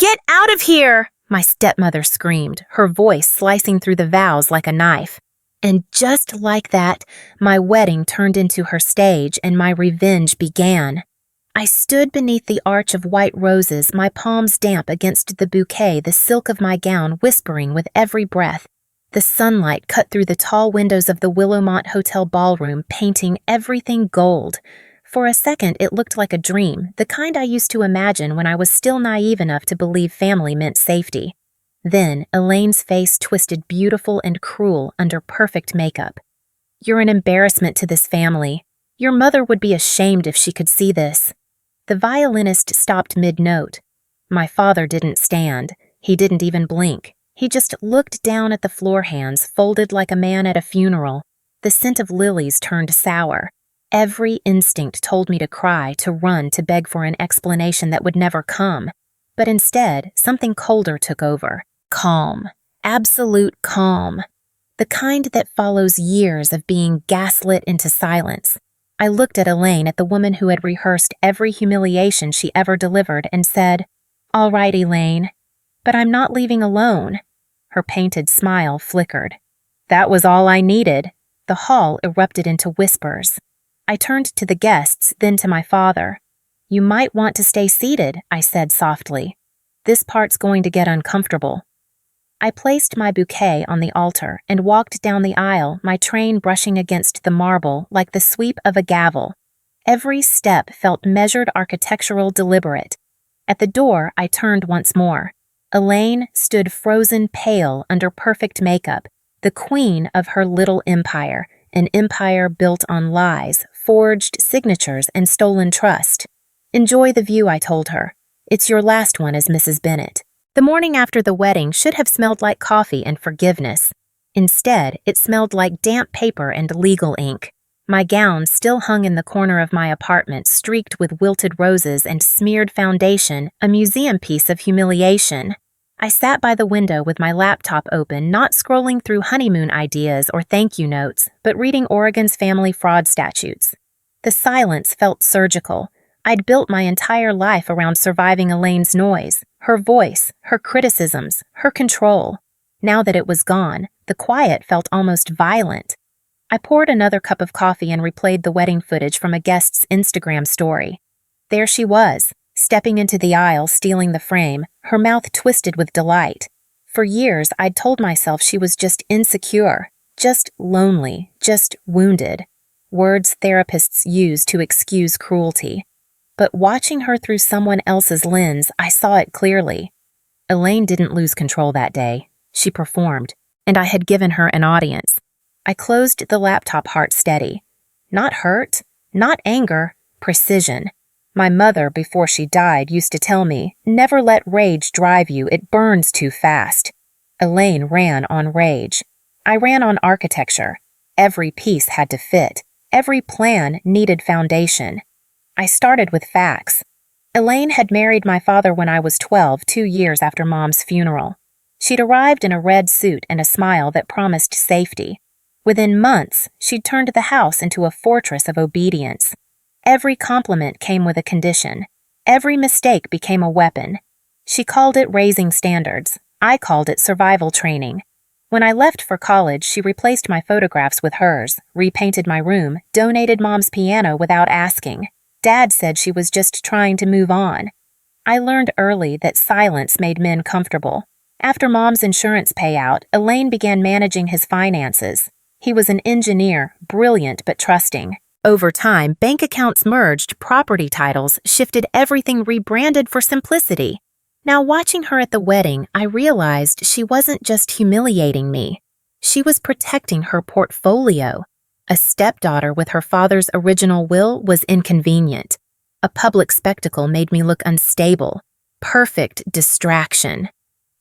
Get out of here! My stepmother screamed, her voice slicing through the vows like a knife. And just like that, my wedding turned into her stage and my revenge began. I stood beneath the arch of white roses, my palms damp against the bouquet, the silk of my gown whispering with every breath. The sunlight cut through the tall windows of the Willowmont Hotel ballroom, painting everything gold. For a second, it looked like a dream, the kind I used to imagine when I was still naive enough to believe family meant safety. Then, Elaine's face twisted beautiful and cruel under perfect makeup. "You're an embarrassment to this family. Your mother would be ashamed if she could see this." The violinist stopped mid-note. My father didn't stand. He didn't even blink. He just looked down at the floor hands, folded like a man at a funeral. The scent of lilies turned sour. Every instinct told me to cry, to run, to beg for an explanation that would never come. But instead, something colder took over. Calm. Absolute calm. The kind that follows years of being gaslit into silence. I looked at Elaine, at the woman who had rehearsed every humiliation she ever delivered, and said, "All right, Elaine, but I'm not leaving alone." Her painted smile flickered. That was all I needed. The hall erupted into whispers. I turned to the guests, then to my father. "You might want to stay seated," I said softly. "This part's going to get uncomfortable." I placed my bouquet on the altar and walked down the aisle, my train brushing against the marble like the sweep of a gavel. Every step felt measured, architectural, deliberate. At the door, I turned once more. Elaine stood frozen pale under perfect makeup, the queen of her little empire, an empire built on lies, forged signatures, and stolen trust. "Enjoy the view," I told her. "It's your last one as Mrs. Bennet." The morning after the wedding should have smelled like coffee and forgiveness. Instead, it smelled like damp paper and legal ink. My gown still hung in the corner of my apartment, streaked with wilted roses and smeared foundation, a museum piece of humiliation. I sat by the window with my laptop open, not scrolling through honeymoon ideas or thank you notes, but reading Oregon's family fraud statutes. The silence felt surgical. I'd built my entire life around surviving Elaine's noise, her voice, her criticisms, her control. Now that it was gone, the quiet felt almost violent. I poured another cup of coffee and replayed the wedding footage from a guest's Instagram story. There she was, stepping into the aisle, stealing the frame, her mouth twisted with delight. For years, I'd told myself she was just insecure, just lonely, just wounded. Words therapists use to excuse cruelty. But watching her through someone else's lens, I saw it clearly. Elaine didn't lose control that day. She performed, and I had given her an audience. I closed the laptop, heart steady. Not hurt, not anger, precision. My mother, before she died, used to tell me, "Never let rage drive you, it burns too fast." Elaine ran on rage. I ran on architecture. Every piece had to fit. Every plan needed foundation. I started with facts. Elaine had married my father when I was 12, 2 years after Mom's funeral. She'd arrived in a red suit and a smile that promised safety. Within months, she'd turned the house into a fortress of obedience. Every compliment came with a condition. Every mistake became a weapon. She called it raising standards. I called it survival training. When I left for college, she replaced my photographs with hers, repainted my room, donated Mom's piano without asking. Dad said she was just trying to move on. I learned early that silence made men comfortable. After Mom's insurance payout, Elaine began managing his finances. He was an engineer, brilliant but trusting. Over time, bank accounts merged, property titles shifted, everything rebranded for simplicity. Now, watching her at the wedding, I realized she wasn't just humiliating me. She was protecting her portfolio. A stepdaughter with her father's original will was inconvenient. A public spectacle made me look unstable. Perfect distraction.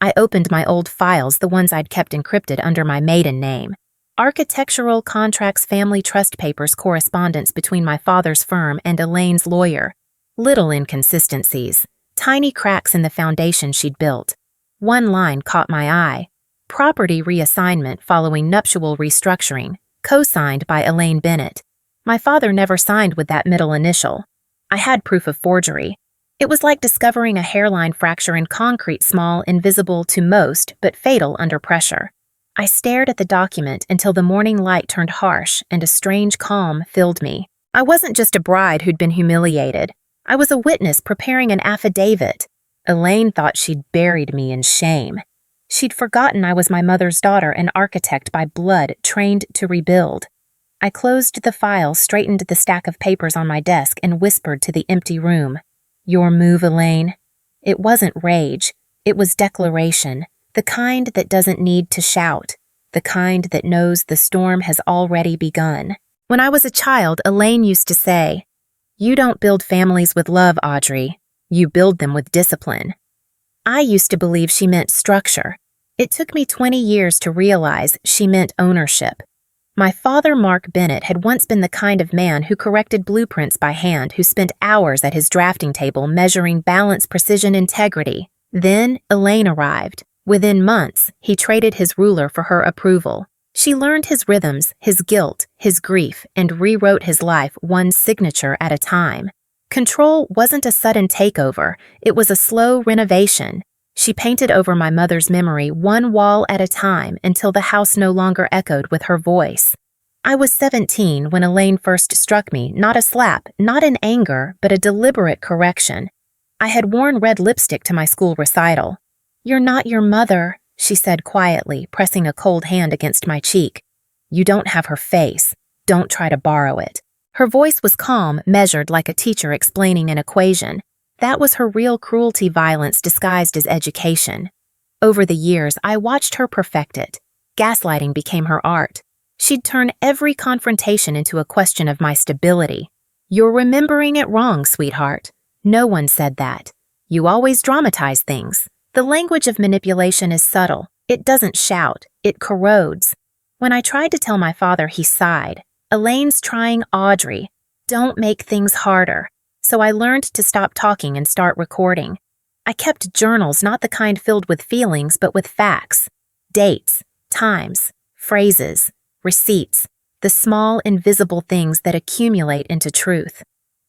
I opened my old files, the ones I'd kept encrypted under my maiden name. Architectural contracts, family trust papers, correspondence between my father's firm and Elaine's lawyer. Little inconsistencies. Tiny cracks in the foundation she'd built. One line caught my eye. Property reassignment following nuptial restructuring. Co-signed by Elaine Bennet. My father never signed with that middle initial. I had proof of forgery. It was like discovering a hairline fracture in concrete, small, invisible to most, but fatal under pressure. I stared at the document until the morning light turned harsh and a strange calm filled me. I wasn't just a bride who'd been humiliated. I was a witness preparing an affidavit. Elaine thought she'd buried me in shame. She'd forgotten I was my mother's daughter, an architect by blood, trained to rebuild. I closed the file, straightened the stack of papers on my desk, and whispered to the empty room. "Your move, Elaine." It wasn't rage. It was declaration, the kind that doesn't need to shout, the kind that knows the storm has already begun. When I was a child, Elaine used to say, "You don't build families with love, Audrey. You build them with discipline." I used to believe she meant structure. It took me 20 years to realize she meant ownership. My father, Mark Bennett, had once been the kind of man who corrected blueprints by hand, who spent hours at his drafting table measuring balance, precision, integrity. Then Elaine arrived. Within months, he traded his ruler for her approval. She learned his rhythms, his guilt, his grief, and rewrote his life one signature at a time. Control wasn't a sudden takeover, it was a slow renovation. She painted over my mother's memory one wall at a time until the house no longer echoed with her voice. I was 17 when Elaine first struck me, not a slap, not in anger, but a deliberate correction. I had worn red lipstick to my school recital. "You're not your mother," she said quietly, pressing a cold hand against my cheek. "You don't have her face. Don't try to borrow it." Her voice was calm, measured like a teacher explaining an equation. That was her real cruelty, violence disguised as education. Over the years, I watched her perfect it. Gaslighting became her art. She'd turn every confrontation into a question of my stability. "You're remembering it wrong, sweetheart. No one said that. You always dramatize things." The language of manipulation is subtle. It doesn't shout. It corrodes. When I tried to tell my father, he sighed. "Elaine's trying, Audrey. Don't make things harder." So I learned to stop talking and start recording. I kept journals, not the kind filled with feelings, but with facts. Dates, times, phrases, receipts, the small, invisible things that accumulate into truth.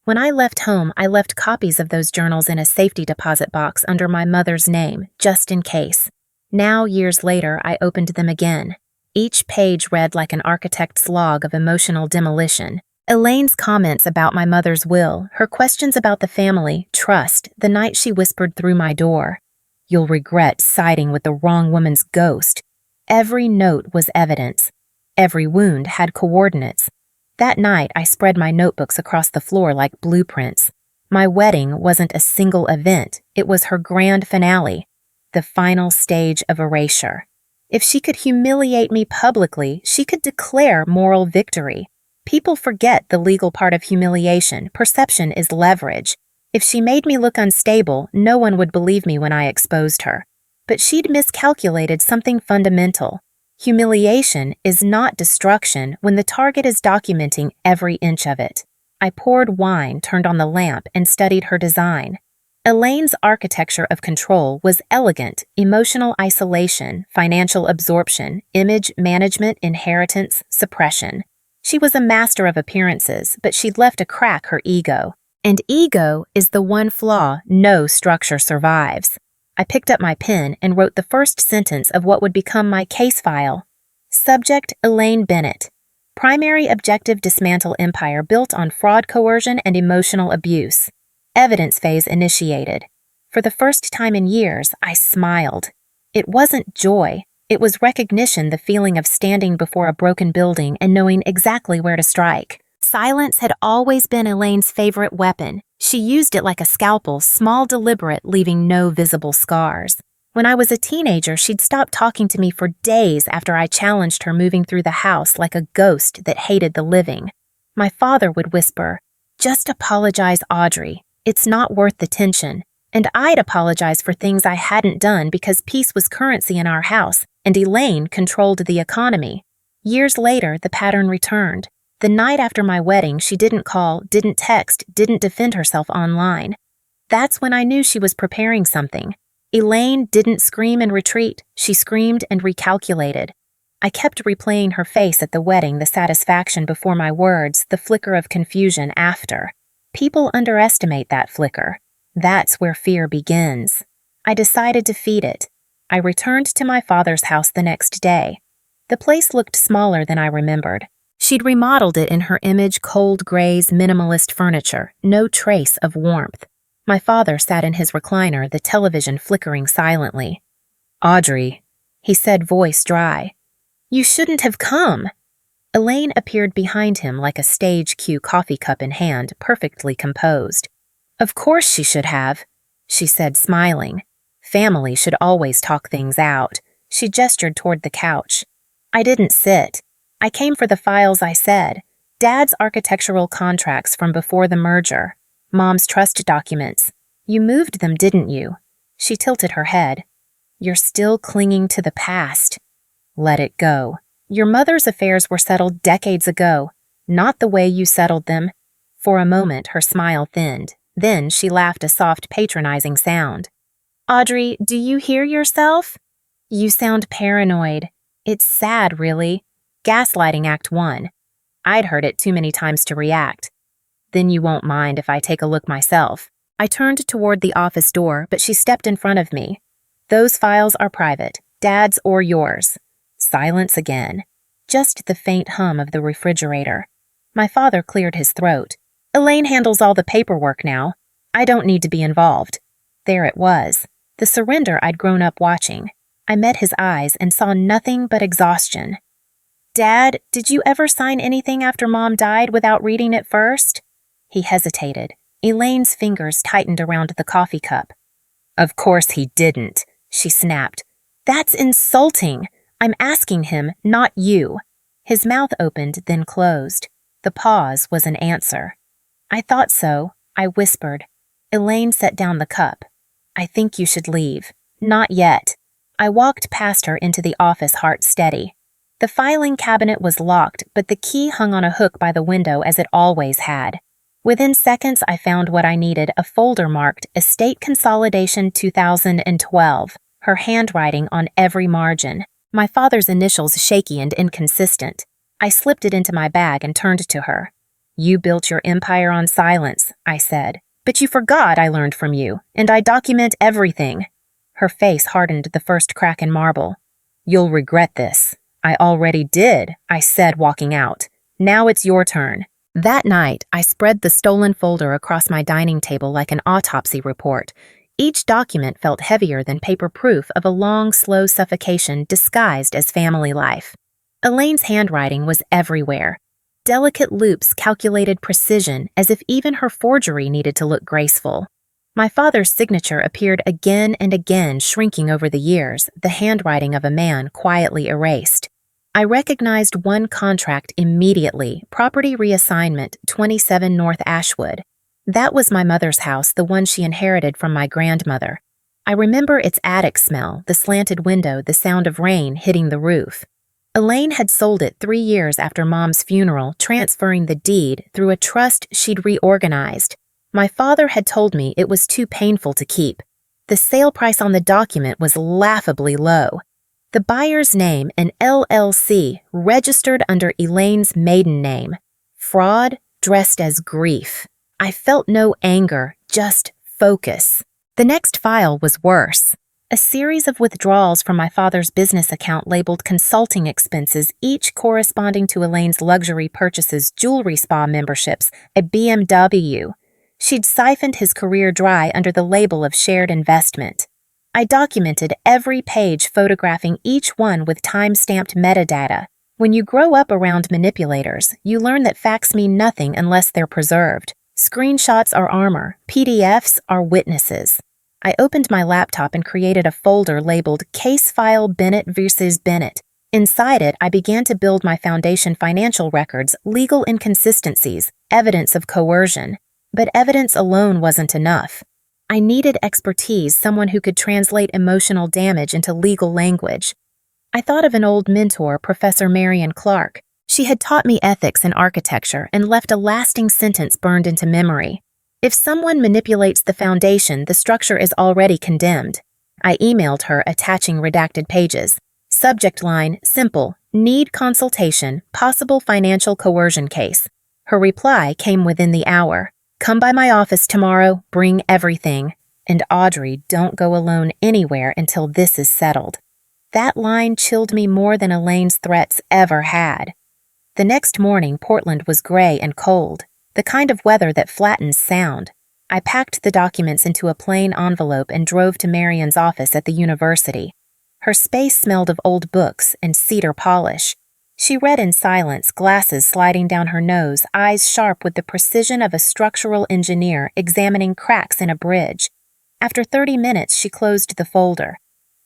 When I left home, I left copies of those journals in a safety deposit box under my mother's name, just in case. Now, years later, I opened them again. Each page read like an architect's log of emotional demolition. Elaine's comments about my mother's will, her questions about the family, trust, the night she whispered through my door, "You'll regret siding with the wrong woman's ghost." Every note was evidence. Every wound had coordinates. That night, I spread my notebooks across the floor like blueprints. My wedding wasn't a single event. It was her grand finale, the final stage of erasure. If she could humiliate me publicly, she could declare moral victory. People forget the legal part of humiliation. Perception is leverage. If she made me look unstable, no one would believe me when I exposed her. But she'd miscalculated something fundamental. Humiliation is not destruction when the target is documenting every inch of it. I poured wine, turned on the lamp, and studied her design. Elaine's architecture of control was elegant: emotional isolation, financial absorption, image management, inheritance, suppression. She was a master of appearances, but she'd left a crack: her ego. And ego is the one flaw no structure survives. I picked up my pen and wrote the first sentence of what would become my case file. Subject: Elaine Bennett. Primary objective: dismantle empire built on fraud, coercion, and emotional abuse. Evidence phase initiated. For the first time in years, I smiled. It wasn't joy. It was recognition, the feeling of standing before a broken building and knowing exactly where to strike. Silence had always been Elaine's favorite weapon. She used it like a scalpel, small, deliberate, leaving no visible scars. When I was a teenager, she'd stop talking to me for days after I challenged her, moving through the house like a ghost that hated the living. My father would whisper, "Just apologize, Audrey. It's not worth the tension." And I'd apologize for things I hadn't done because peace was currency in our house, and Elaine controlled the economy. Years later, the pattern returned. The night after my wedding, she didn't call, didn't text, didn't defend herself online. That's when I knew she was preparing something. Elaine didn't scream and retreat. She screamed and recalculated. I kept replaying her face at the wedding, the satisfaction before my words, the flicker of confusion after. People underestimate that flicker. That's where fear begins. I decided to feed it. I returned to my father's house the next day. The place looked smaller than I remembered. She'd remodeled it in her image cold grays minimalist furniture, no trace of warmth. My father sat in his recliner, the television flickering silently. "Audrey," he said, voice dry. "You shouldn't have come." Elaine appeared behind him like a stage cue, coffee cup in hand, perfectly composed. "Of course she should have," she said, smiling. "Family should always talk things out." She gestured toward the couch. "I didn't sit. I came for the files I said. Dad's architectural contracts from before the merger. Mom's trust documents. You moved them, didn't you?" She tilted her head. "You're still clinging to the past. Let it go. Your mother's affairs were settled decades ago, not the way you settled them." For a moment, her smile thinned. Then she laughed a soft, patronizing sound. "Audrey, do you hear yourself? You sound paranoid. It's sad, really. Gaslighting Act 1. I'd heard it too many times to react. Then you won't mind if I take a look myself." I turned toward the office door, but she stepped in front of me. "Those files are private, Dad's or yours." Silence again. Just the faint hum of the refrigerator. My father cleared his throat. "Elaine handles all the paperwork now. I don't need to be involved." There it was, the surrender I'd grown up watching. I met his eyes and saw nothing but exhaustion. "Dad, did you ever sign anything after Mom died without reading it first?" He hesitated. Elaine's fingers tightened around the coffee cup. "Of course he didn't," she snapped. "That's insulting. I'm asking him, not you." His mouth opened, then closed. The pause was an answer. "I thought so," I whispered. Elaine set down the cup. "I think you should leave." "Not yet." I walked past her into the office, heart steady. The filing cabinet was locked, but the key hung on a hook by the window as it always had. Within seconds, I found what I needed, a folder marked Estate Consolidation 2012, her handwriting on every margin. My father's initials shaky and inconsistent. I slipped it into my bag and turned to her. "You built your empire on silence," I said. "But you forgot I learned from you, and I document everything." Her face hardened the first crack in marble. "You'll regret this." "I already did," I said, walking out. "Now it's your turn." That night, I spread the stolen folder across my dining table like an autopsy report. Each document felt heavier than paper proof of a long, slow suffocation disguised as family life. Elaine's handwriting was everywhere. Delicate loops calculated precision, as if even her forgery needed to look graceful. My father's signature appeared again and again, shrinking over the years, the handwriting of a man quietly erased. I recognized one contract immediately, property reassignment, 27 North Ashwood. That was my mother's house, the one she inherited from my grandmother. I remember its attic smell, the slanted window, the sound of rain hitting the roof. Elaine had sold it 3 years after Mom's funeral, transferring the deed through a trust she'd reorganized. My father had told me it was too painful to keep. The sale price on the document was laughably low. The buyer's name, an LLC, registered under Elaine's maiden name. Fraud dressed as grief. I felt no anger, just focus. The next file was worse. A series of withdrawals from my father's business account labeled consulting expenses, each corresponding to Elaine's luxury purchases, jewelry spa memberships, a BMW. She'd siphoned his career dry under the label of shared investment. I documented every page, photographing each one with time-stamped metadata. When you grow up around manipulators, you learn that facts mean nothing unless they're preserved. Screenshots are armor, PDFs are witnesses. I opened my laptop and created a folder labeled Case File Bennett vs. Bennett. Inside it, I began to build my foundation financial records, legal inconsistencies, evidence of coercion. But evidence alone wasn't enough. I needed expertise, someone who could translate emotional damage into legal language. I thought of an old mentor, Professor Marion Clark. She had taught me ethics and architecture and left a lasting sentence burned into memory. If someone manipulates the foundation, the structure is already condemned. I emailed her, attaching redacted pages. Subject line, simple, need consultation, possible financial coercion case. Her reply came within the hour. Come by my office tomorrow, bring everything. And Audrey, don't go alone anywhere until this is settled. That line chilled me more than Elaine's threats ever had. The next morning, Portland was gray and cold, the kind of weather that flattens sound. I packed the documents into a plain envelope and drove to Marion's office at the university. Her space smelled of old books and cedar polish. She read in silence, glasses sliding down her nose, eyes sharp with the precision of a structural engineer examining cracks in a bridge. After 30 minutes, she closed the folder.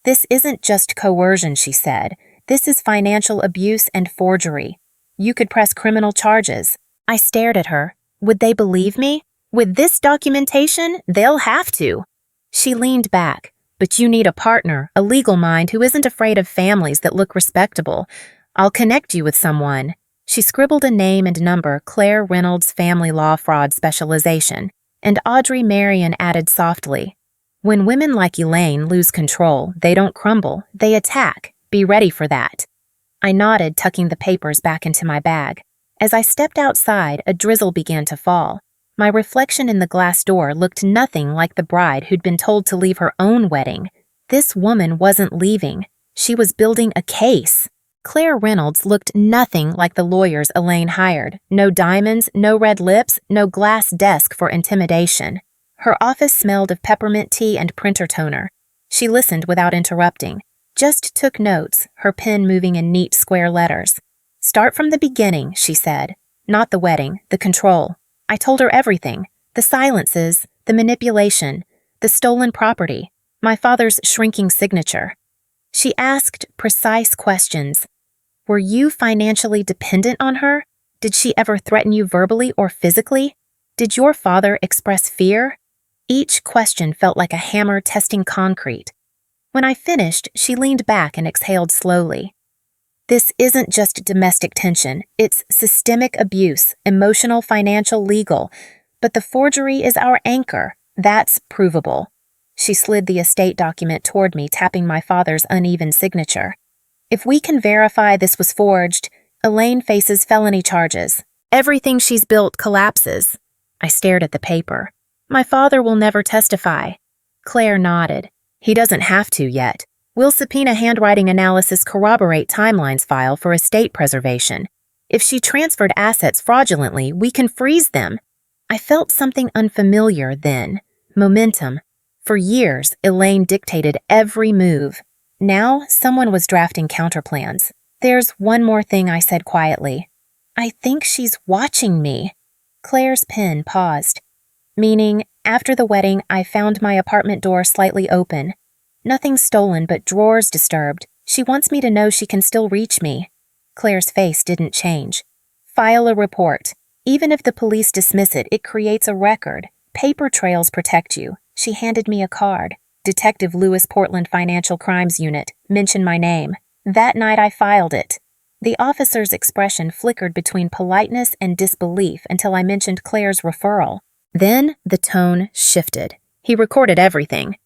"This isn't just coercion," she said. "This is financial abuse and forgery. You could press criminal charges." I stared at her. Would they believe me? With this documentation, they'll have to. She leaned back. "But you need a partner, a legal mind who isn't afraid of families that look respectable. I'll connect you with someone." She scribbled a name and number, Claire Reynolds, Family Law Fraud Specialization, and Audrey Marion added softly, "When women like Elaine lose control, they don't crumble, they attack. Be ready for that." I nodded, tucking the papers back into my bag. As I stepped outside, a drizzle began to fall. My reflection in the glass door looked nothing like the bride who'd been told to leave her own wedding. This woman wasn't leaving. She was building a case. Claire Reynolds looked nothing like the lawyers Elaine hired. No diamonds, no red lips, no glass desk for intimidation. Her office smelled of peppermint tea and printer toner. She listened without interrupting, just took notes, her pen moving in neat square letters. "Start from the beginning," she said. "Not the wedding, the control." I told her everything, the silences, the manipulation, the stolen property, my father's shrinking signature. She asked precise questions. "Were you financially dependent on her? Did she ever threaten you verbally or physically? Did your father express fear?" Each question felt like a hammer testing concrete. When I finished, she leaned back and exhaled slowly. "This isn't just domestic tension, it's systemic abuse, emotional, financial, legal. But the forgery is our anchor. That's provable." She slid the estate document toward me, tapping my father's uneven signature. "If we can verify this was forged, Elaine faces felony charges. Everything she's built collapses." I stared at the paper. "My father will never testify." Claire nodded. "He doesn't have to yet. We'll subpoena handwriting analysis corroborate timelines file for estate preservation. If she transferred assets fraudulently, we can freeze them." I felt something unfamiliar then. Momentum. For years, Elaine dictated every move. Now, someone was drafting counterplans. "There's one more thing," I said quietly. "I think she's watching me." Claire's pen paused. "Meaning, after the wedding, I found my apartment door slightly open. Nothing stolen, but drawers disturbed. She wants me to know she can still reach me." Claire's face didn't change. "File a report. Even if the police dismiss it, it creates a record. Paper trails protect you." She handed me a card. "Detective Lewis, Portland Financial Crimes Unit. Mention my name." That night I filed it. The officer's expression flickered between politeness and disbelief until I mentioned Claire's referral. Then the tone shifted. He recorded everything.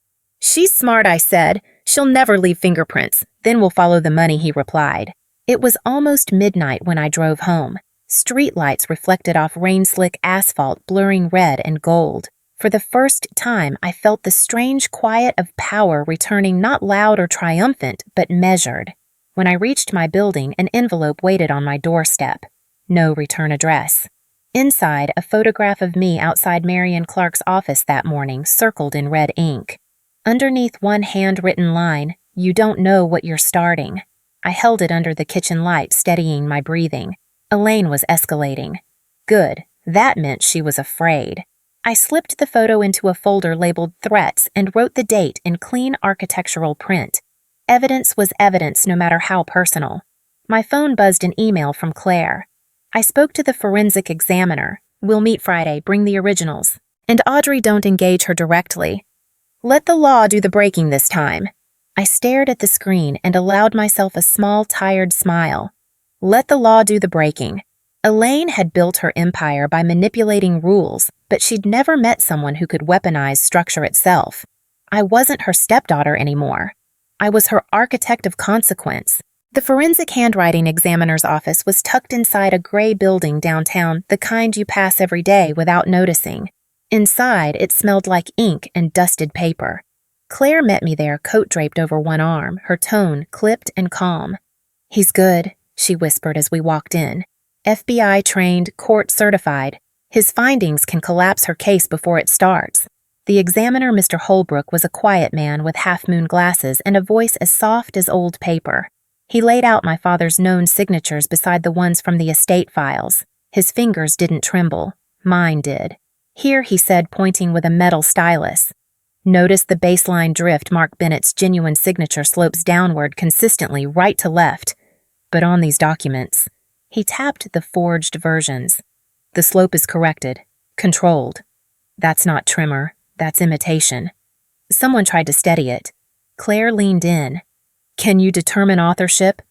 "She's smart," I said. "She'll never leave fingerprints. Then we'll follow the money," he replied. It was almost midnight when I drove home. Streetlights reflected off rain-slick asphalt, blurring red and gold. For the first time, I felt the strange quiet of power returning, not loud or triumphant, but measured. When I reached my building, an envelope waited on my doorstep. No return address. Inside, a photograph of me outside Marion Clark's office that morning, circled in red ink. Underneath one handwritten line, "You don't know what you're starting." I held it under the kitchen light, steadying my breathing. Elaine was escalating. Good. That meant she was afraid. I slipped the photo into a folder labeled Threats and wrote the date in clean architectural print. Evidence was evidence, no matter how personal. My phone buzzed an email from Claire. I spoke to the forensic examiner. "We'll meet Friday, bring the originals." And Audrey, don't engage her directly. "Let the law do the breaking this time." I stared at the screen and allowed myself a small, tired smile. Let the law do the breaking. Elaine had built her empire by manipulating rules, but she'd never met someone who could weaponize structure itself. I wasn't her stepdaughter anymore. I was her architect of consequence. The forensic handwriting examiner's office was tucked inside a gray building downtown, the kind you pass every day without noticing. Inside, it smelled like ink and dusted paper. Claire met me there, coat draped over one arm, her tone clipped and calm. "He's good," she whispered as we walked in. "FBI trained, court certified. His findings can collapse her case before it starts." The examiner, Mr. Holbrook, was a quiet man with half-moon glasses and a voice as soft as old paper. He laid out my father's known signatures beside the ones from the estate files. His fingers didn't tremble. Mine did. "Here," he said, pointing with a metal stylus. "Notice the baseline drift. Mark Bennett's genuine signature slopes downward consistently right to left. But on these documents," he tapped the forged versions, "the slope is corrected, controlled. That's not trimmer, that's imitation." Someone tried to steady it. Claire leaned in. "Can you determine authorship?"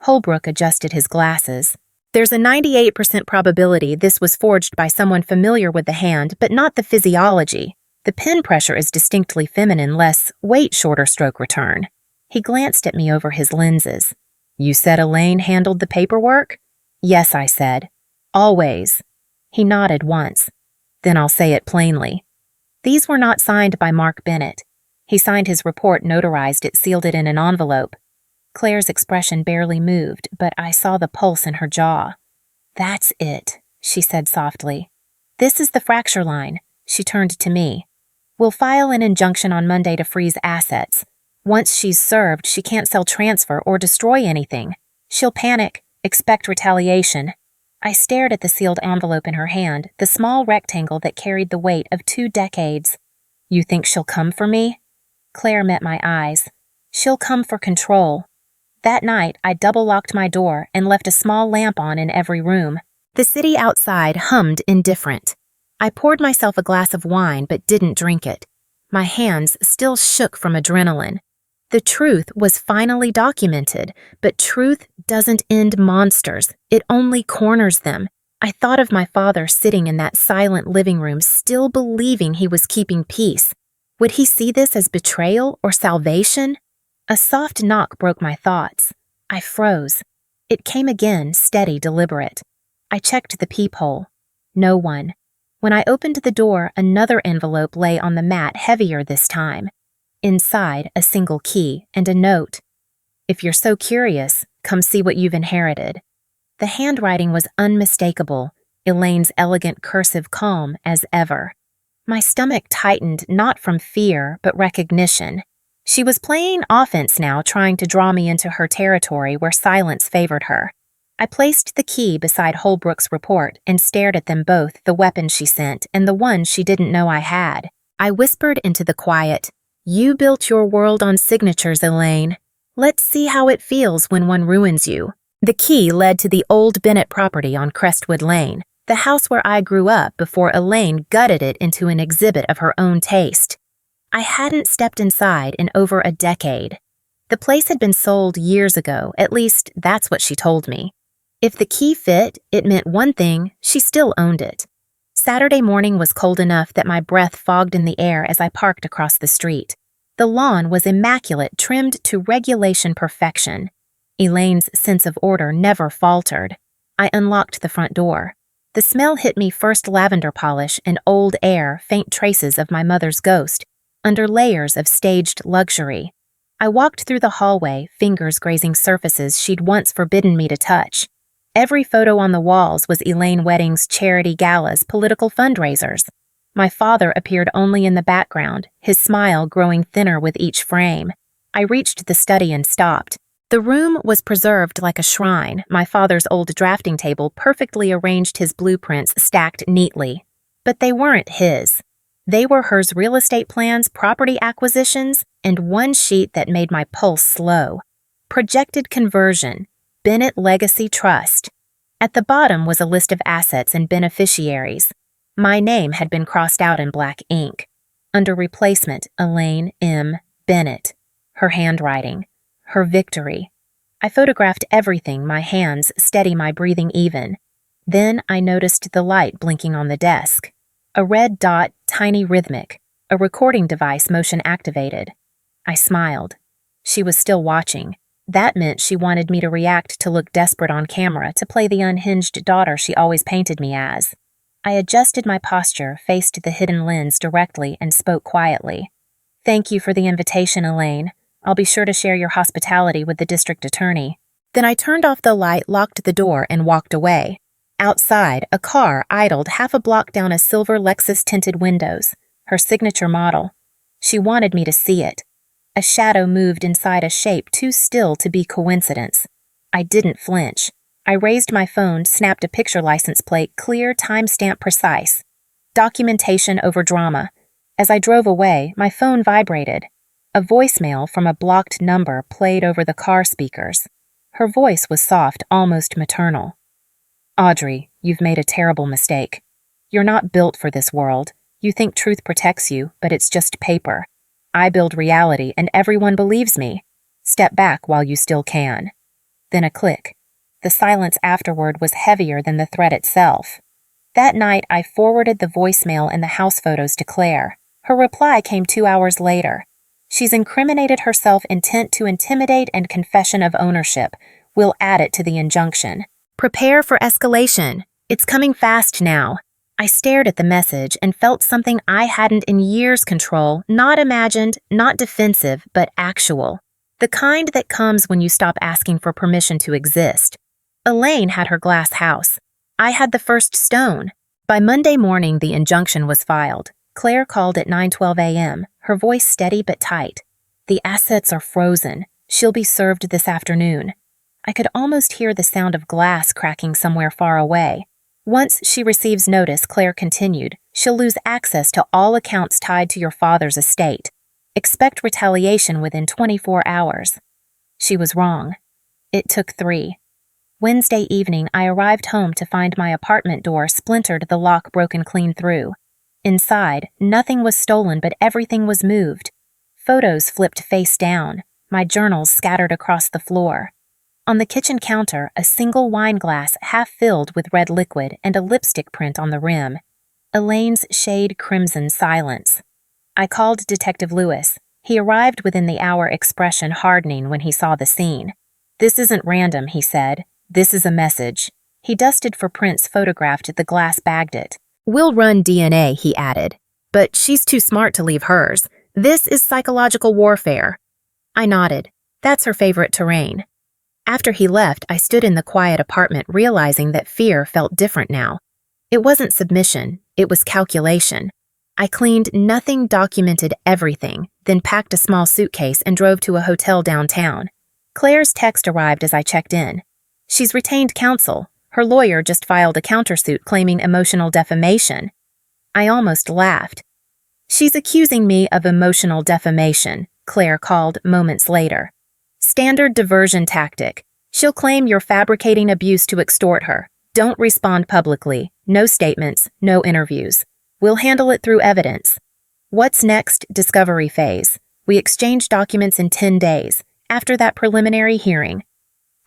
Holbrook adjusted his glasses. "There's a 98% probability this was forged by someone familiar with the hand, but not the physiology. The pen pressure is distinctly feminine, less weight, shorter stroke return." He glanced at me over his lenses. "You said Elaine handled the paperwork?" "Yes," I said. "Always." He nodded once. "Then I'll say it plainly. These were not signed by Mark Bennett. He signed his report, notarized it, sealed it in an envelope." Claire's expression barely moved, but I saw the pulse in her jaw. "That's it," she said softly. "This is the fracture line." She turned to me. "We'll file an injunction on Monday to freeze assets. Once she's served, she can't sell, transfer, or destroy anything. She'll panic, expect retaliation." I stared at the sealed envelope in her hand, the small rectangle that carried the weight of 2 decades. "You think she'll come for me?" Claire met my eyes. "She'll come for control." That night, I double-locked my door and left a small lamp on in every room. The city outside hummed indifferent. I poured myself a glass of wine but didn't drink it. My hands still shook from adrenaline. The truth was finally documented, but truth doesn't end monsters. It only corners them. I thought of my father sitting in that silent living room, still believing he was keeping peace. Would he see this as betrayal or salvation? A soft knock broke my thoughts. I froze. It came again, steady, deliberate. I checked the peephole. No one. When I opened the door, another envelope lay on the mat, heavier this time. Inside, a single key and a note. "If you're so curious, come see what you've inherited." The handwriting was unmistakable, Elaine's elegant cursive calm as ever. My stomach tightened, not from fear, but recognition. She was playing offense now, trying to draw me into her territory where silence favored her. I placed the key beside Holbrook's report and stared at them both, the weapon she sent and the one she didn't know I had. I whispered into the quiet, "You built your world on signatures, Elaine. Let's see how it feels when one ruins you." The key led to the old Bennett property on Crestwood Lane, the house where I grew up before Elaine gutted it into an exhibit of her own taste. I hadn't stepped inside in over a decade. The place had been sold years ago, at least that's what she told me. If the key fit, it meant one thing: she still owned it. Saturday morning was cold enough that my breath fogged in the air as I parked across the street. The lawn was immaculate, trimmed to regulation perfection. Elaine's sense of order never faltered. I unlocked the front door. The smell hit me, first lavender polish and old air, faint traces of my mother's ghost, under layers of staged luxury. I walked through the hallway, fingers grazing surfaces she'd once forbidden me to touch. Every photo on the walls was Elaine weddings, charity galas, political fundraisers. My father appeared only in the background, his smile growing thinner with each frame. I reached the study and stopped. The room was preserved like a shrine, my father's old drafting table perfectly arranged, his blueprints stacked neatly. But they weren't his. They were hers: real estate plans, property acquisitions, and one sheet that made my pulse slow. Projected conversion, Bennett Legacy Trust. At the bottom was a list of assets and beneficiaries. My name had been crossed out in black ink. Under replacement, Elaine M. Bennett. Her handwriting. Her victory. I photographed everything, my hands steady, my breathing even. Then I noticed the light blinking on the desk. A red dot, tiny, rhythmic. A recording device, motion activated. I smiled. She was still watching. That meant she wanted me to react, to look desperate on camera, to play the unhinged daughter she always painted me as. I adjusted my posture, faced the hidden lens directly, and spoke quietly. "Thank you for the invitation, Elaine. I'll be sure to share your hospitality with the district attorney." Then I turned off the light, locked the door, and walked away. Outside, a car idled half a block down a silver Lexus-tinted windows, her signature model. She wanted me to see it. A shadow moved inside a shape too still to be coincidence. I didn't flinch. I raised my phone, snapped a picture license plate, clear, timestamp precise. Documentation over drama. As I drove away, my phone vibrated. A voicemail from a blocked number played over the car speakers. Her voice was soft, almost maternal. "Audrey, you've made a terrible mistake. You're not built for this world. You think truth protects you, but it's just paper. I build reality, and everyone believes me. Step back while you still can." Then a click. The silence afterward was heavier than the threat itself. That night, I forwarded the voicemail and the house photos to Claire. Her reply came 2 hours later. "She's incriminated herself, intent to intimidate and confession of ownership. We'll add it to the injunction. Prepare for escalation. It's coming fast now." I stared at the message and felt something I hadn't in years control, not imagined, not defensive, but actual. The kind that comes when you stop asking for permission to exist. Elaine had her glass house. I had the first stone. By Monday morning, the injunction was filed. Claire called at 9:12 a.m., her voice steady but tight. "The assets are frozen. She'll be served this afternoon." I could almost hear the sound of glass cracking somewhere far away. "Once she receives notice," Claire continued, "she'll lose access to all accounts tied to your father's estate. Expect retaliation within 24 hours. She was wrong. It took 3. Wednesday evening, I arrived home to find my apartment door splintered, the lock broken clean through. Inside, nothing was stolen, but everything was moved. Photos flipped face down, my journals scattered across the floor. On the kitchen counter, a single wine glass half filled with red liquid and a lipstick print on the rim. Elaine's shade crimson silence. I called Detective Lewis. He arrived within the hour, expression hardening when he saw the scene. "This isn't random," he said. "This is a message." He dusted for prints, photographed the glass, bagged it. "We'll run DNA," he added. "But she's too smart to leave hers. This is psychological warfare." I nodded. That's her favorite terrain. After he left, I stood in the quiet apartment, realizing that fear felt different now. It wasn't submission, it was calculation. I cleaned nothing, documented everything, then packed a small suitcase and drove to a hotel downtown. Claire's text arrived as I checked in. "She's retained counsel. Her lawyer just filed a countersuit claiming emotional defamation." I almost laughed. "She's accusing me of emotional defamation," Claire called moments later. "Standard diversion tactic. She'll claim you're fabricating abuse to extort her. Don't respond publicly. No statements, no interviews. We'll handle it through evidence." What's next? Discovery phase. We exchange documents in 10 days, after that preliminary hearing.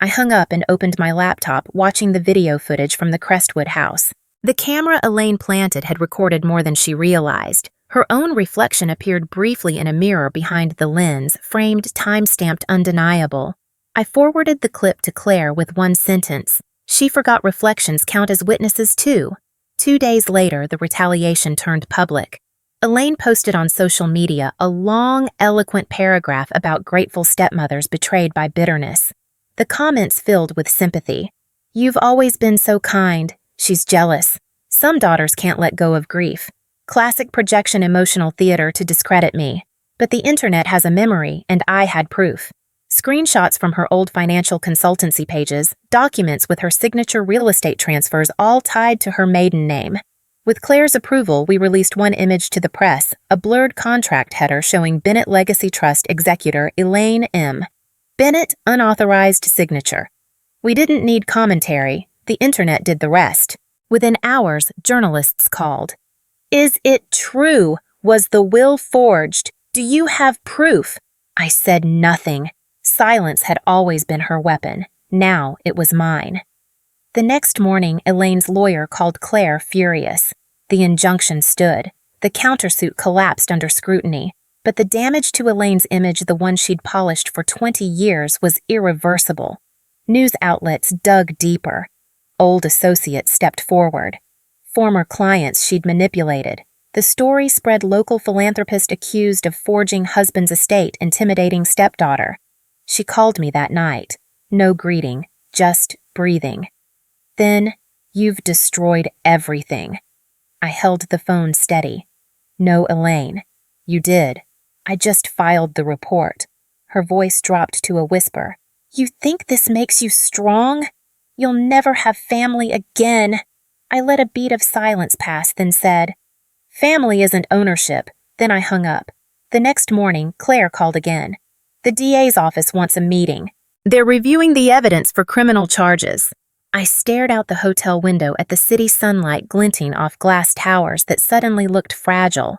I hung up and opened my laptop, watching the video footage from the Crestwood house. The camera Elaine planted had recorded more than she realized. Her own reflection appeared briefly in a mirror behind the lens, framed, time-stamped, undeniable. I forwarded the clip to Claire with one sentence. She forgot reflections count as witnesses too. 2 days later, the retaliation turned public. Elaine posted on social media a long, eloquent paragraph about grateful stepmothers betrayed by bitterness. The comments filled with sympathy. "You've always been so kind." "She's jealous." "Some daughters can't let go of grief." Classic projection emotional theater to discredit me. But the internet has a memory, and I had proof. Screenshots from her old financial consultancy pages, documents with her signature real estate transfers all tied to her maiden name. With Claire's approval, we released one image to the press, a blurred contract header showing Bennett Legacy Trust executor Elaine M. Bennett, unauthorized signature. We didn't need commentary. The internet did the rest. Within hours, journalists called. "Is it true? Was the will forged? Do you have proof?" I said nothing. Silence had always been her weapon. Now it was mine. The next morning, Elaine's lawyer called Claire furious. The injunction stood. The countersuit collapsed under scrutiny. But the damage to Elaine's image, the one she'd polished for 20 years, was irreversible. News outlets dug deeper. Old associates stepped forward. former clients she'd manipulated. The story spread local philanthropist accused of forging husband's estate, intimidating stepdaughter. She called me that night. No greeting, just breathing. Then, you've destroyed everything. I held the phone steady. No, Elaine. You did. I just filed the report. Her voice dropped to a whisper. You think this makes you strong? You'll never have family again. I let a beat of silence pass, then said, Family isn't ownership. Then I hung up. The next morning, Claire called again. The DA's office wants a meeting. They're reviewing the evidence for criminal charges. I stared out the hotel window at the city sunlight glinting off glass towers that suddenly looked fragile.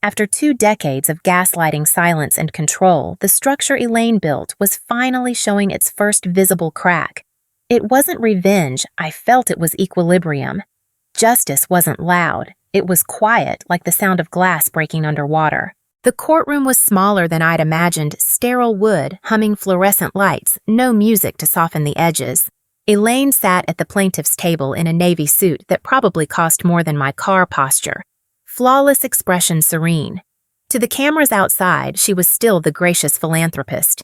After 2 decades of gaslighting silence and control, the structure Elaine built was finally showing its first visible crack. It wasn't revenge, I felt it was equilibrium. Justice wasn't loud, it was quiet, like the sound of glass breaking underwater. The courtroom was smaller than I'd imagined, sterile wood, humming fluorescent lights, no music to soften the edges. Elaine sat at the plaintiff's table in a navy suit that probably cost more than my car posture. Flawless expression serene. To the cameras outside, she was still the gracious philanthropist.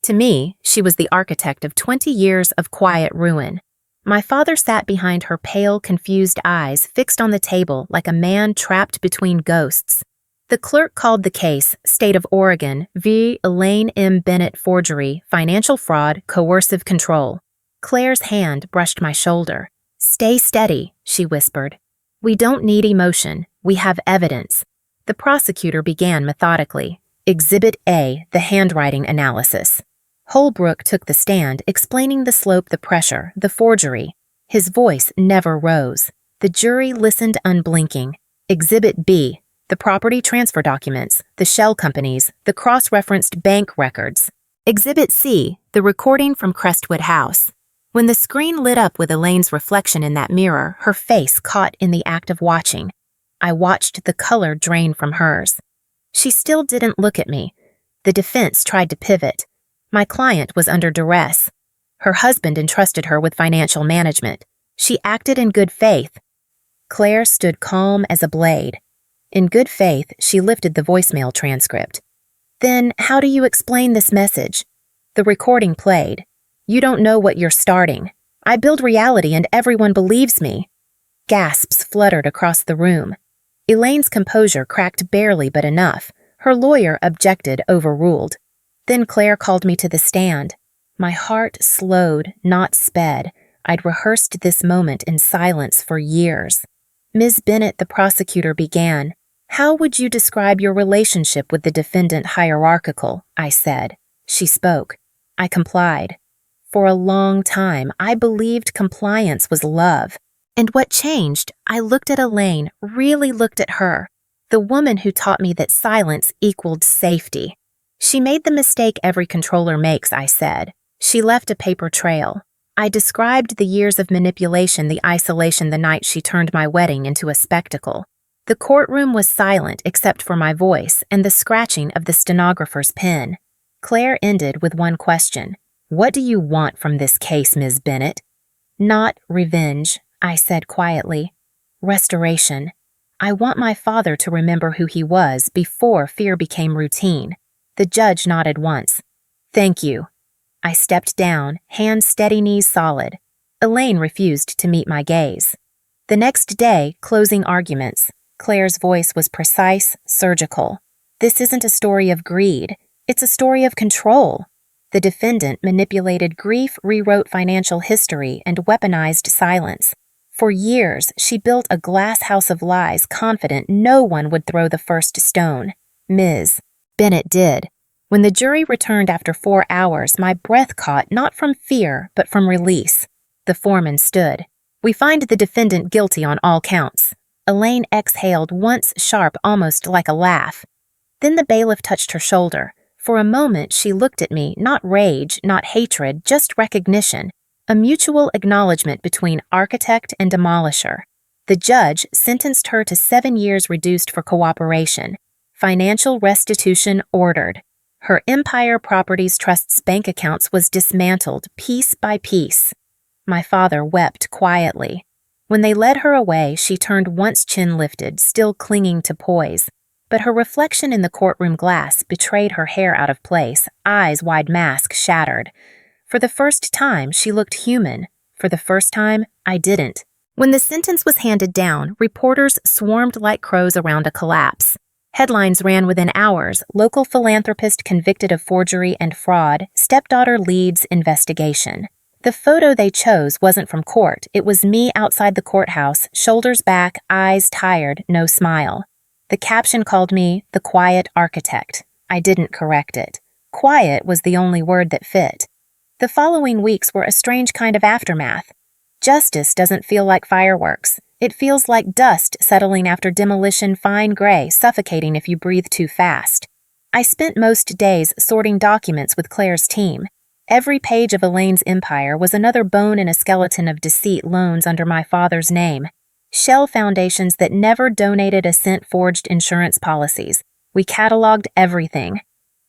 To me, she was the architect of 20 years of quiet ruin. My father sat behind her pale, confused eyes fixed on the table like a man trapped between ghosts. The clerk called the case State of Oregon v. Elaine M. Bennett forgery, financial fraud, coercive control. Claire's hand brushed my shoulder. Stay steady, she whispered. We don't need emotion. We have evidence. The prosecutor began methodically. Exhibit A, the handwriting analysis. Holbrook took the stand, explaining the slope, the pressure, the forgery. His voice never rose. The jury listened unblinking. Exhibit B, the property transfer documents, the shell companies, the cross-referenced bank records. Exhibit C, the recording from Crestwood House. When the screen lit up with Elaine's reflection in that mirror, her face caught in the act of watching. I watched the color drain from hers. She still didn't look at me. The defense tried to pivot. My client was under duress. Her husband entrusted her with financial management. She acted in good faith. Claire stood calm as a blade. In good faith, she lifted the voicemail transcript. Then, how do you explain this message? The recording played. You don't know what you're starting. I build reality and everyone believes me. Gasps fluttered across the room. Elaine's composure cracked barely but enough. Her lawyer objected, overruled. Then Claire called me to the stand. My heart slowed, not sped. I'd rehearsed this moment in silence for years. Ms. Bennett, the prosecutor, began. How would you describe your relationship with the defendant? Hierarchical, I said. She spoke. I complied. For a long time, I believed compliance was love. And what changed? I looked at Elaine, really looked at her, the woman who taught me that silence equaled safety. She made the mistake every controller makes, I said. She left a paper trail. I described the years of manipulation, the isolation, the night she turned my wedding into a spectacle. The courtroom was silent except for my voice and the scratching of the stenographer's pen. Claire ended with one question. What do you want from this case, Ms. Bennett? Not revenge, I said quietly. Restoration. I want my father to remember who he was before fear became routine. The judge nodded once. Thank you. I stepped down, hands steady, knees solid. Elaine refused to meet my gaze. The next day, closing arguments. Claire's voice was precise, surgical. This isn't a story of greed. It's a story of control. The defendant manipulated grief, rewrote financial history, and weaponized silence. For years, she built a glass house of lies, confident no one would throw the first stone. Ms. Bennett did. When the jury returned after 4 hours, my breath caught not from fear, but from release. The foreman stood. We find the defendant guilty on all counts. Elaine exhaled once sharp, almost like a laugh. Then the bailiff touched her shoulder. For a moment, she looked at me, not rage, not hatred, just recognition, a mutual acknowledgement between architect and demolisher. The judge sentenced her to 7 years reduced for cooperation. Financial restitution ordered. Her Empire Properties Trust's bank accounts was dismantled piece by piece. My father wept quietly. When they led her away, she turned once chin lifted, still clinging to poise. But her reflection in the courtroom glass betrayed her hair out of place, eyes wide mask shattered. For the first time, she looked human. For the first time, I didn't. When the sentence was handed down, reporters swarmed like crows around a collapse. Headlines ran within hours: local philanthropist convicted of forgery and fraud, stepdaughter leads investigation. The photo they chose wasn't from court. It was me outside the courthouse, shoulders back, eyes tired, no smile. The caption called me the quiet architect. I didn't correct it. Quiet was the only word that fit. The following weeks were a strange kind of aftermath. Justice doesn't feel like fireworks. It feels like dust settling after demolition, fine gray, suffocating if you breathe too fast. I spent most days sorting documents with Claire's team. Every page of Elaine's empire was another bone in a skeleton of deceit, loans under my father's name. Shell foundations that never donated a cent, forged insurance policies. We cataloged everything.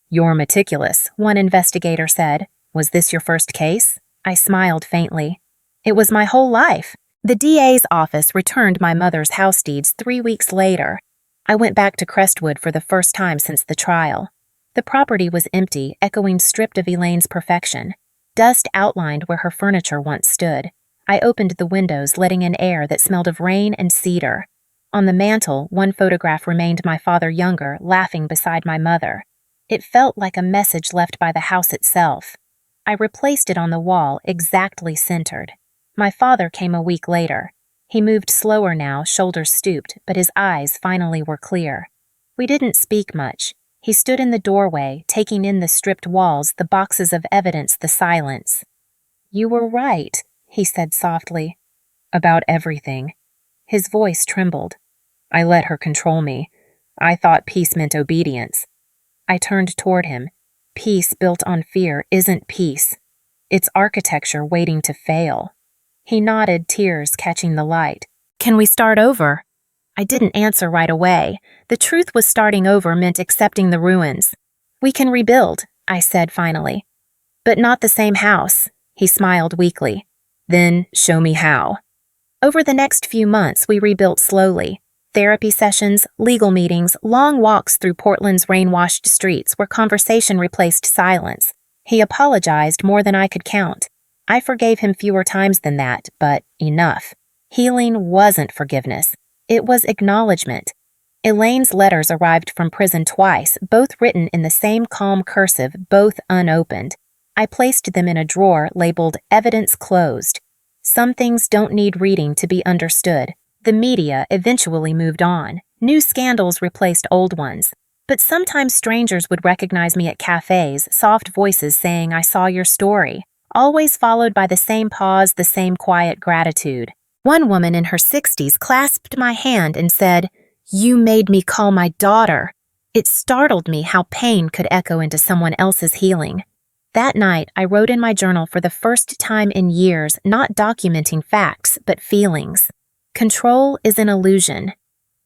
"You're meticulous," one investigator said. "Was this your first case?" I smiled faintly. "It was my whole life." The DA's office returned my mother's house deeds 3 weeks later. I went back to Crestwood for the first time since the trial. The property was empty, echoing stripped of Elaine's perfection. Dust outlined where her furniture once stood. I opened the windows, letting in air that smelled of rain and cedar. On the mantel, one photograph remained, my father younger, laughing beside my mother. It felt like a message left by the house itself. I replaced it on the wall, exactly centered. My father came a week later. He moved slower now, shoulders stooped, but his eyes finally were clear. We didn't speak much. He stood in the doorway, taking in the stripped walls, the boxes of evidence, the silence. "You were right," he said softly. "About everything." His voice trembled. "I let her control me. I thought peace meant obedience." I turned toward him. Peace built on fear isn't peace. It's architecture waiting to fail. He nodded, tears catching the light. "Can we start over?" I didn't answer right away. The truth was starting over meant accepting the ruins. "We can rebuild," I said finally. "But not the same house." He smiled weakly. "Then show me how." Over the next few months, we rebuilt slowly. Therapy sessions, legal meetings, long walks through Portland's rain-washed streets where conversation replaced silence. He apologized more than I could count. I forgave him fewer times than that, but enough. Healing wasn't forgiveness. It was acknowledgement. Elaine's letters arrived from prison twice, both written in the same calm cursive, both unopened. I placed them in a drawer labeled "Evidence Closed." Some things don't need reading to be understood. The media eventually moved on. New scandals replaced old ones. But sometimes strangers would recognize me at cafes, soft voices saying, "I saw your story," always followed by the same pause, the same quiet gratitude. One woman in her 60s clasped my hand and said, "You made me call my daughter." It startled me how pain could echo into someone else's healing. That night, I wrote in my journal for the first time in years, not documenting facts, but feelings. Control is an illusion.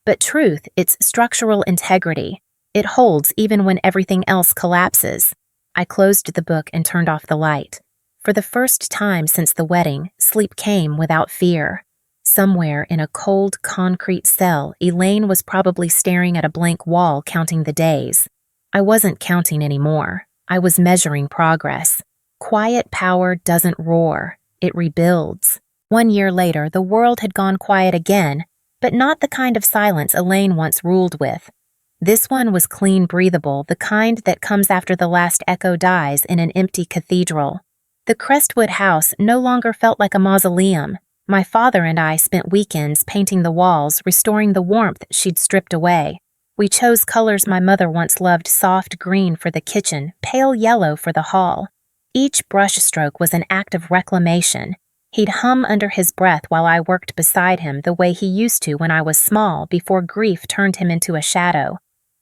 But truth, it's structural integrity. It holds even when everything else collapses. I closed the book and turned off the light. For the first time since the wedding, sleep came without fear. Somewhere in a cold concrete cell, Elaine was probably staring at a blank wall, counting the days. I wasn't counting anymore. I was measuring progress. Quiet power doesn't roar. It rebuilds. 1 year later, the world had gone quiet again, but not the kind of silence Elaine once ruled with. This one was clean, breathable, the kind that comes after the last echo dies in an empty cathedral. The Crestwood house no longer felt like a mausoleum. My father and I spent weekends painting the walls, restoring the warmth she'd stripped away. We chose colors my mother once loved: soft green for the kitchen, pale yellow for the hall. Each brushstroke was an act of reclamation. He'd hum under his breath while I worked beside him the way he used to when I was small, before grief turned him into a shadow.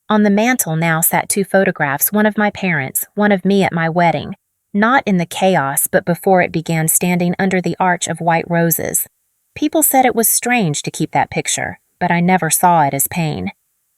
On the mantel now sat 2 photographs, one of my parents, one of me at my wedding. Not in the chaos, but before it began, standing under the arch of white roses. People said it was strange to keep that picture, but I never saw it as pain.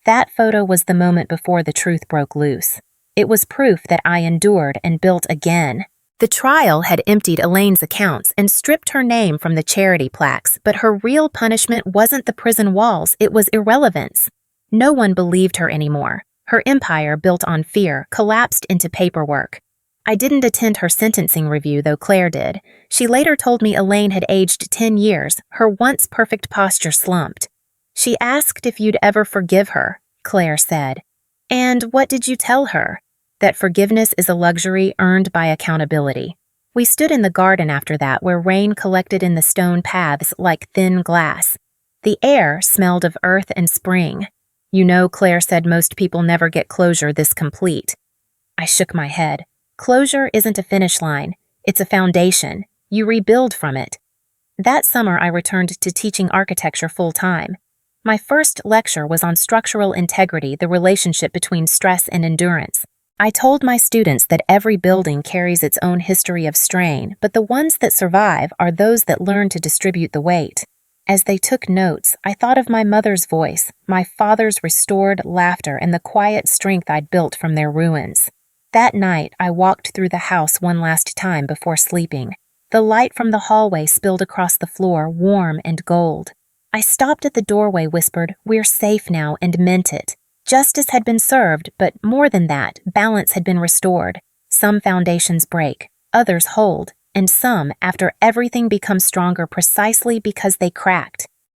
That photo was the moment before the truth broke loose. It was proof that I endured and built again. The trial had emptied Elaine's accounts and stripped her name from the charity plaques, but her real punishment wasn't the prison walls, it was irrelevance. No one believed her anymore. Her empire, built on fear, collapsed into paperwork. I didn't attend her sentencing review, though Claire did. She later told me Elaine had aged 10 years, her once perfect posture slumped. She asked if you'd ever forgive her, Claire said. And what did you tell her? That forgiveness is a luxury earned by accountability. We stood in the garden after that, where rain collected in the stone paths like thin glass. The air smelled of earth and spring. You know, Claire said most people never get closure this complete. I shook my head. Closure isn't a finish line. It's a foundation. You rebuild from it. That summer, I returned to teaching architecture full-time. My first lecture was on structural integrity, the relationship between stress and endurance. I told my students that every building carries its own history of strain, but the ones that survive are those that learn to distribute the weight. As they took notes, I thought of my mother's voice, my father's restored laughter, and the quiet strength I'd built from their ruins. That night, I walked through the house one last time before sleeping. The light from the hallway spilled across the floor, warm and gold. I stopped at the doorway, whispered, "We're safe now," and meant it. Justice had been served, but more than that, balance had been restored. Some foundations break, others hold, and some, after everything, become stronger precisely because they cracked.